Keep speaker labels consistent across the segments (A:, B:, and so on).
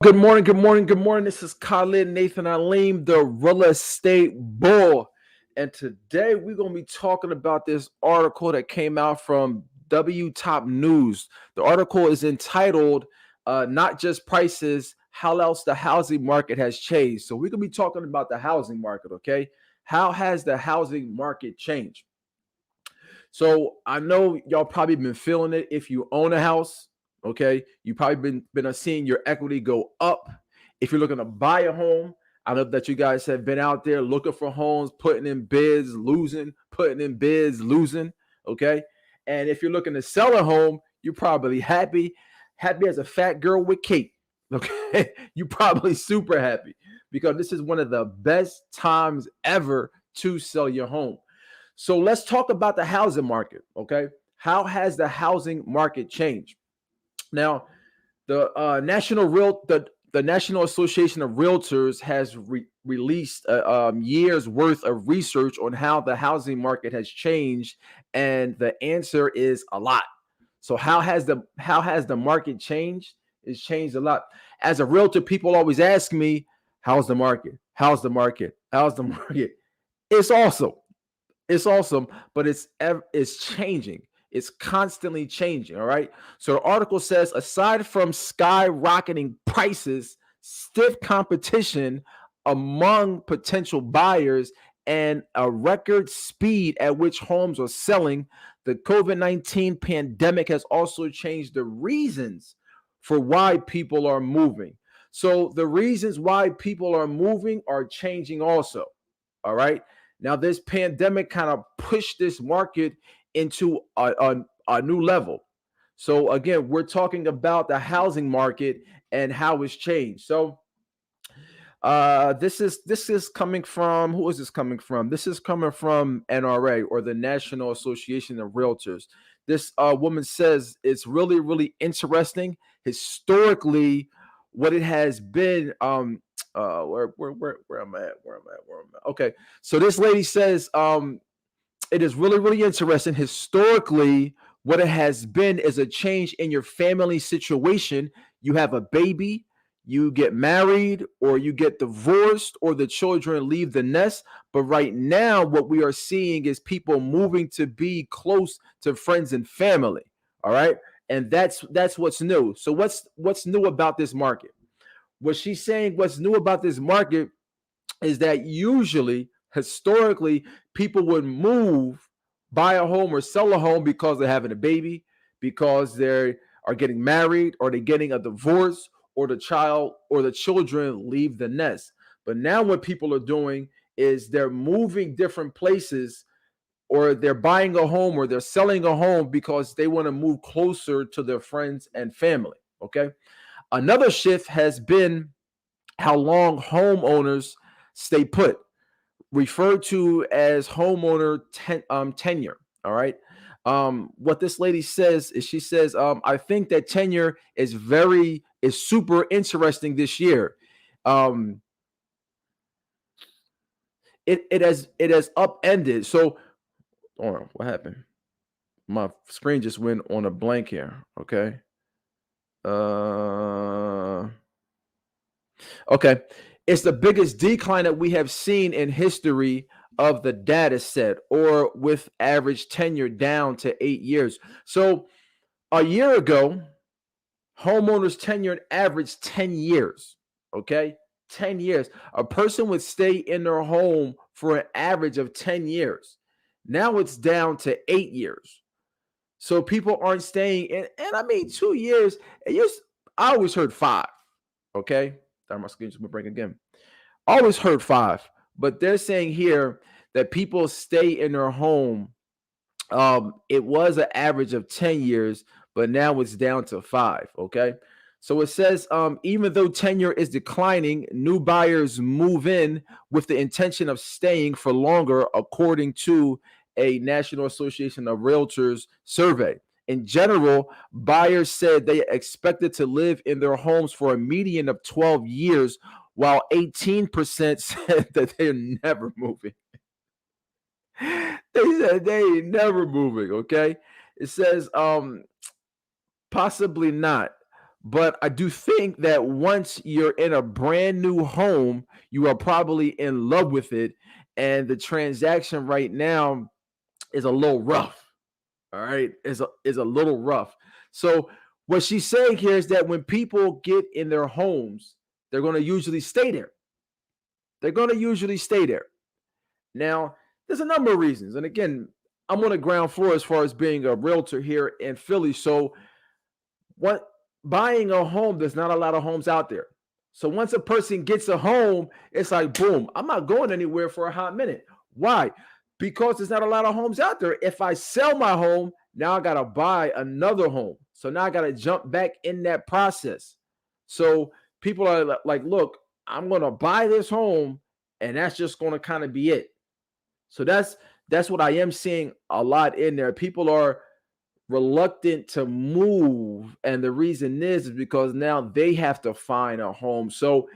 A: Good morning, good morning, good morning. This is Khalid Nathan Aleem, the real estate bull. And today we're going to be talking about this article that came out from W Top News. The article is entitled Not Just Prices, How Else the Housing Market Has Changed. So we're going to be talking about the housing market, okay? How has the housing market changed? So I know y'all probably been feeling it if you own a house. Okay, you probably been seeing your equity go up. If you're looking to buy a home, I know that you guys have been out there looking for homes, putting in bids, losing, putting in bids, losing. Okay, and if you're looking to sell a home, you're probably happy, happy as a fat girl with cake. Okay, you're probably super happy because this is one of the best times ever to sell your home. So let's talk about the housing market. Okay, how has the housing market changed? Now, the the National Association of Realtors has released a year's worth of research on how the housing market has changed, and the answer is a lot. So how has the market changed? It's changed a lot. As a realtor, people always ask me, "How's the market? How's the market? How's the market?" It's awesome. It's awesome, but it's changing. It's constantly changing. All right. So the article says, aside from skyrocketing prices, stiff competition among potential buyers, and a record speed at which homes are selling, the COVID-19 pandemic has also changed the reasons for why people are moving. So the reasons why people are moving are changing also. All right. Now, this pandemic kind of pushed this market into a new level. So, again, we're talking about the housing market and how it's changed. So, this is coming from, who is this coming from? This is coming from NRA, or the National Association of Realtors. This woman says it's really really interesting historically what it has been. Where am I at? Where am I? Okay, so this lady says it is really really interesting historically what it has been is a change in your family situation. You have a baby, you get married, or you get divorced, or the children leave the nest. But right now what we are seeing is people moving to be close to friends and family. All right, and that's what's new. So what's new about this market? What she's saying, what's new about this market is that usually, historically, people would move, buy a home or sell a home because they're having a baby, because they are getting married, or they're getting a divorce, or the child or the children leave the nest. But now what people are doing is they're moving different places, or they're buying a home or they're selling a home because they want to move closer to their friends and family. Okay. Another shift has been how long homeowners stay put, referred to as tenure. All right. What this lady says is, she says, I think that tenure is super interesting this year. Um, it has upended. So, oh, what happened? My screen just went on a blank here. Okay. Uh, Okay. It's the biggest decline that we have seen in history of the data set, or with average tenure down to 8 years. So a year ago, homeowners tenured average 10 years. Okay. 10 years. A person would stay in their home for an average of 10 years. Now it's down to 8 years. So people aren't staying in, and I mean, 2 years. I always heard five. Okay. Sorry, my screen just went break again. Always heard five, but they're saying here that people stay in their home. It was an average of 10 years, but now it's down to five. Okay. So it says, even though tenure is declining, new buyers move in with the intention of staying for longer, according to a National Association of Realtors survey. In general, buyers said they expected to live in their homes for a median of 12 years, while 18% said that they're never moving. They said they ain't never moving. Okay. It says, possibly not. But I do think that once you're in a brand new home, you are probably in love with it. And the transaction right now is a little rough. All right. Is a little rough. So what she's saying here is that when people get in their homes, they're going to usually stay there. They're going to usually stay there. Now, there's a number of reasons. And again, I'm on the ground floor as far as being a realtor here in Philly. So what buying a home, there's not a lot of homes out there. So once a person gets a home, it's like boom, I'm not going anywhere for a hot minute. Why? Because there's not a lot of homes out there. If I sell my home, now I got to buy another home. So now I got to jump back in that process. So people are like, look, I'm going to buy this home and that's just going to kind of be it. So that's what I am seeing a lot in there. People are reluctant to move, and the reason is because now they have to find a home. So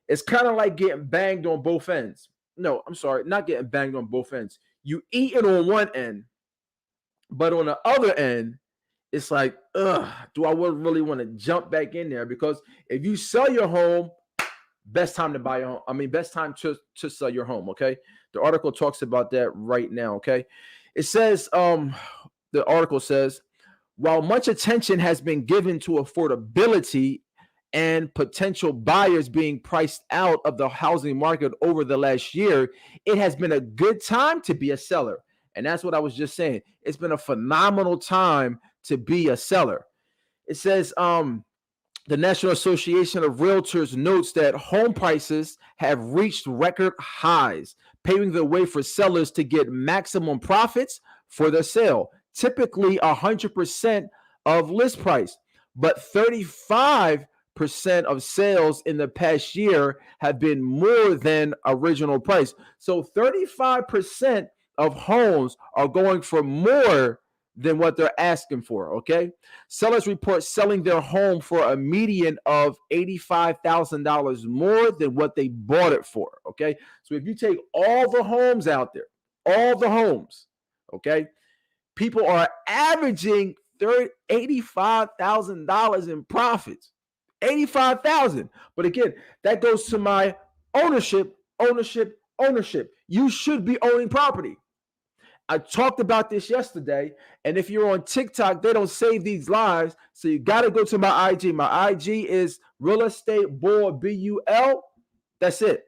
A: it's kind of like getting banged on both ends. No, I'm sorry, not getting banged on both ends. You eat it on one end, but on the other end, it's like, ugh, do I really want to jump back in there? Because if you sell your home, best time to buy your home. I mean, best time to sell your home. Okay, the article talks about that right now. Okay, it says, the article says, while much attention has been given to affordability and potential buyers being priced out of the housing market over the last year, it has been a good time to be a seller. And that's what I was just saying. It's been a phenomenal time to be a seller. It says, the National Association of Realtors notes that home prices have reached record highs, paving the way for sellers to get maximum profits for their sale, typically 100% of list price. But 35% of sales in the past year have been more than original price. So 35% of homes are going for more than what they're asking for. Okay. Sellers report selling their home for a median of $85,000 more than what they bought it for. Okay. So if you take all the homes out there, all the homes, okay, people are averaging $85,000 in profits. 85,000. But again, that goes to my ownership. You should be owning property. I talked about this yesterday, and if you're on TikTok, they don't save these lives, so you got to go to my IG. My IG is Real Estate Bull BUL. That's it.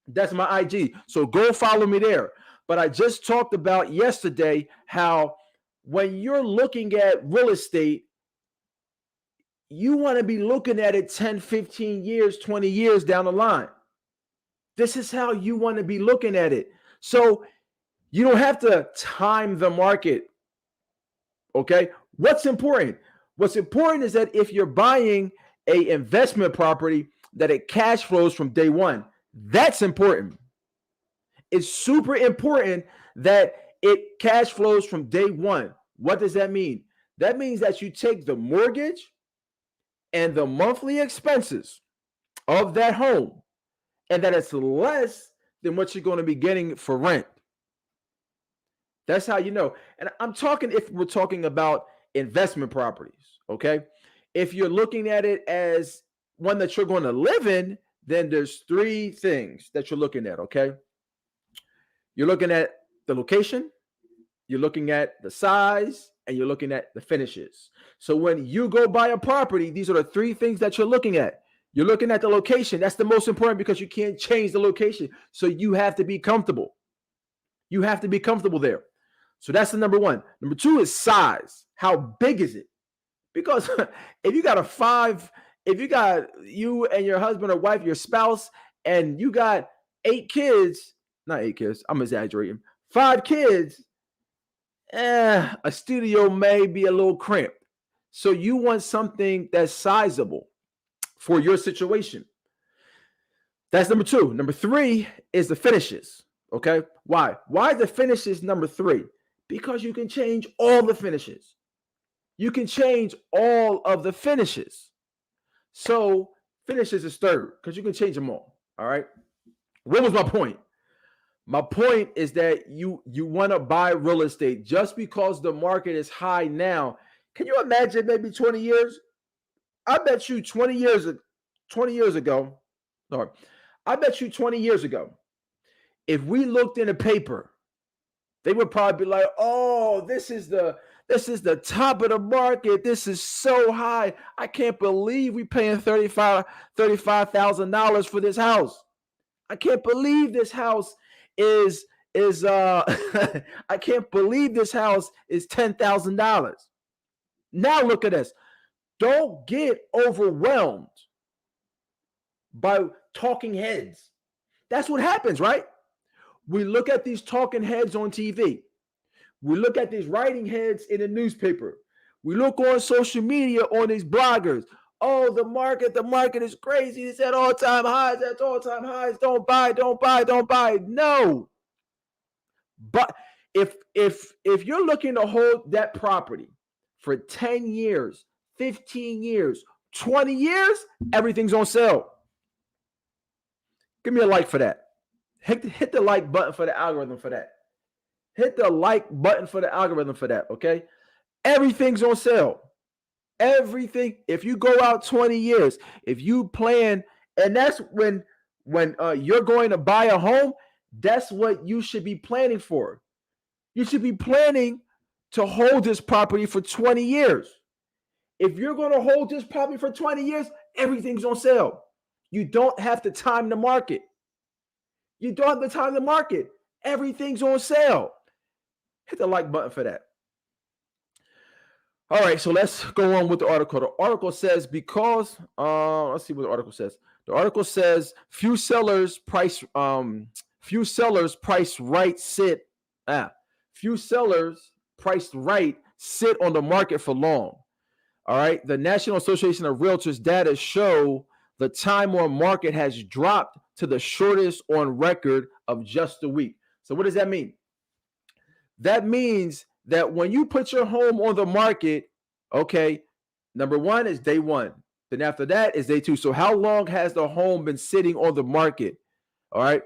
A: That's my IG. So go follow me there. But I just talked about yesterday how when you're looking at real estate, you want to be looking at it 10, 15 years, 20 years down the line. This is how you want to be looking at it. So you don't have to time the market. Okay. What's important? What's important is that if you're buying a investment property, that it cash flows from day one. That's important. It's super important that it cash flows from day one. What does that mean? That means that you take the mortgage and the monthly expenses of that home, and that it's less than what you're going to be getting for rent. That's how you know. And I'm talking, if we're talking about investment properties, okay? If you're looking at it as one that you're going to live in, then there's three things that you're looking at, okay? You're looking at the location, you're looking at the size, and you're looking at the finishes. So when you go buy a property, these are the three things that you're looking at. You're looking at the location. That's the most important because you can't change the location. So you have to be comfortable. You have to be comfortable there. So that's the number one. Number two is size. How big is it? Because if you got if you got you and your husband or wife, your spouse, and you got 8 kids, not 8 kids, I'm exaggerating, 5 kids, a studio may be a little cramped. So you want something that's sizable for your situation. That's number two. Number three is the finishes. Okay. Why? Why is the finishes number three? Because you can change all the finishes. You can change all of the finishes. So finishes is third because you can change them all. All right. What was my point? My point is that you want to buy real estate just because the market is high now. Can you imagine maybe 20 years? I bet you 20 years ago, or I bet you 20 years ago, if we looked in a paper, they would probably be like, "Oh, this is the top of the market. This is so high. I can't believe we paying $35,000 for this house. I can't believe this house is I can't believe this house is $10,000." Now look at this. Don't get overwhelmed by talking heads. That's what happens, right? We look at these talking heads on TV. We look at these writing heads in the newspaper. We look on social media on these bloggers. Oh, the market is crazy. It's at all-time highs. That's all-time highs. Don't buy, don't buy, don't buy. No. But if you're looking to hold that property for 10 years, 15 years, 20 years, everything's on sale. Give me a like for that. Hit the like button for the algorithm for that. Hit the like button for the algorithm for that, okay? Everything's on sale. Everything. If you go out 20 years, if you plan, and that's when you're going to buy a home, that's what you should be planning for. You should be planning to hold this property for 20 years. If you're going to hold this property for 20 years, everything's on sale. You don't have to time the market. You don't have to time the market. Everything's on sale. Hit the like button for that. All right, so let's go on with the article. The article says let's see what the article says. The article says few sellers price right sit on the market for long. All right, the National Association of Realtors data show the time on market has dropped to the shortest on record of just a week. So what does that mean? That means that when you put your home on the market, okay, number one is day one. Then after that is day two. So how long has the home been sitting on the market? All right.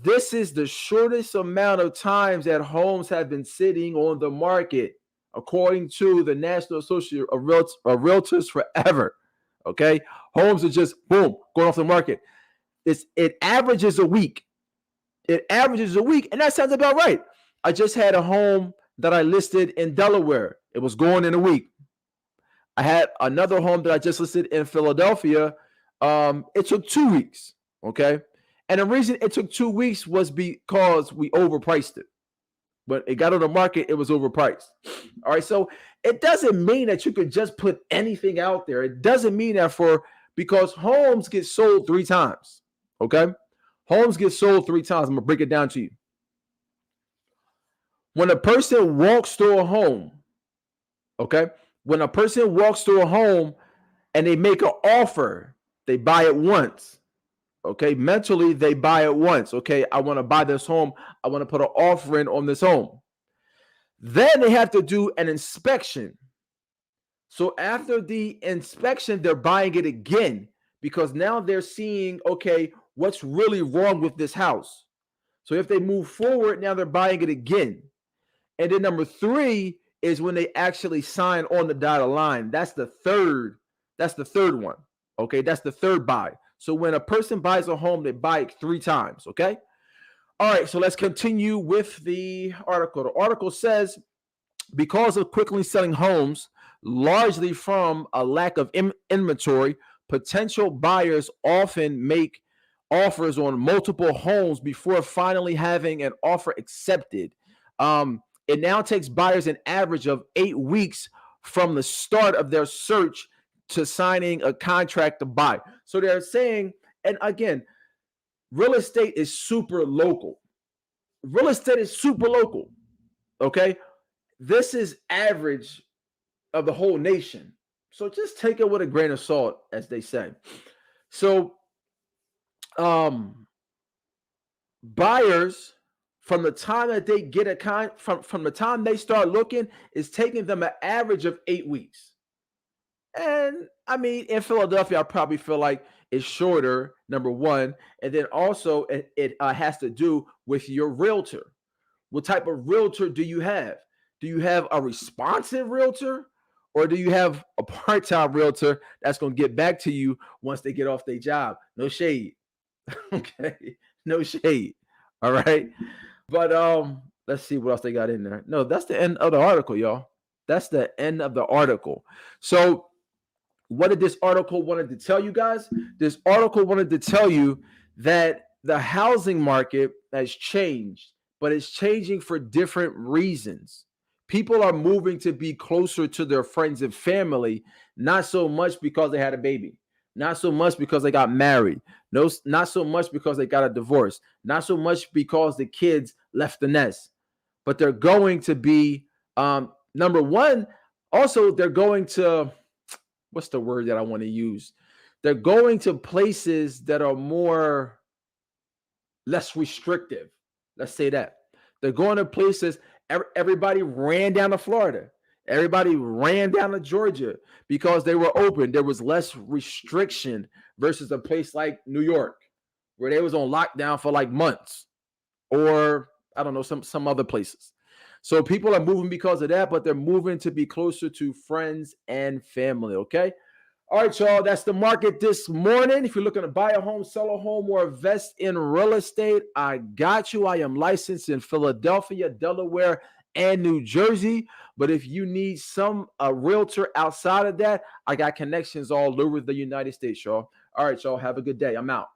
A: This is the shortest amount of times that homes have been sitting on the market, according to the National Association of Realtors forever. Okay. Homes are just, boom, going off the market. It averages a week. It averages a week. And that sounds about right. I just had a home that I listed in Delaware. It was going in a week. I had another home that I just listed in Philadelphia. It took 2 weeks. Okay. And the reason it took 2 weeks was because we overpriced it. When it got on the market, it was overpriced. All right. So it doesn't mean that you could just put anything out there. It doesn't mean that because homes get sold 3 times. Okay. Homes get sold 3 times. I'm going to break it down to you. When a person walks through a home, okay, when a person walks through a home and they make an offer, they buy it once, okay, mentally they buy it once, okay, I want to buy this home, I want to put an offer in on this home. Then they have to do an inspection. So after the inspection, they're buying it again because now they're seeing, okay, what's really wrong with this house. So if they move forward, now they're buying it again. And then number 3 is when they actually sign on the dotted line. That's the third one. Okay, that's the third buy. So when a person buys a home, they buy it 3 times. Okay. All right, so let's continue with the article. The article says, because of quickly selling homes, largely from a lack of inventory, potential buyers often make offers on multiple homes before finally having an offer accepted. It now takes buyers an average of 8 weeks from the start of their search to signing a contract to buy. So they're saying, and again, real estate is super local. Real estate is super local. Okay. This is average of the whole nation. So just take it with a grain of salt, as they say. So, buyers, from the time that they get from the time they start looking, is taking them an average of 8 weeks. And I mean, in Philadelphia, I probably feel like it's shorter, number one. And then also it has to do with your realtor. What type of realtor do you have? Do you have a responsive realtor, Or do you have a part-time realtor that's going to get back to you once they get off their job? No shade. Okay. No shade. All right. But let's see what else they got in there. No, that's the end of the article, y'all. That's the end of the article. So what did this article wanted to tell you guys? This article wanted to tell you that the housing market has changed, but it's changing for different reasons. People are moving to be closer to their friends and family, not so much because they had a baby, not so much because they got married, no, not so much because they got a divorce, not so much because the kids left the nest, but they're going to be number one. Also, they're going to, what's the word that I want to use? They're going to places that are more less restrictive. Let's say that. They're going to places, everybody ran down to Florida. Everybody ran down to Georgia because they were open. There was less restriction versus a place like New York, where they was on lockdown for like months, or I don't know, some other places. So people are moving because of that, but they're moving to be closer to friends and family. Okay. All right, y'all. That's the market this morning. If you're looking to buy a home, sell a home, or invest in real estate, I got you. I am licensed in Philadelphia, Delaware, and New Jersey. But if you need a realtor outside of that, I got connections all over the United States, y'all. All right, y'all. Have a good day. I'm out.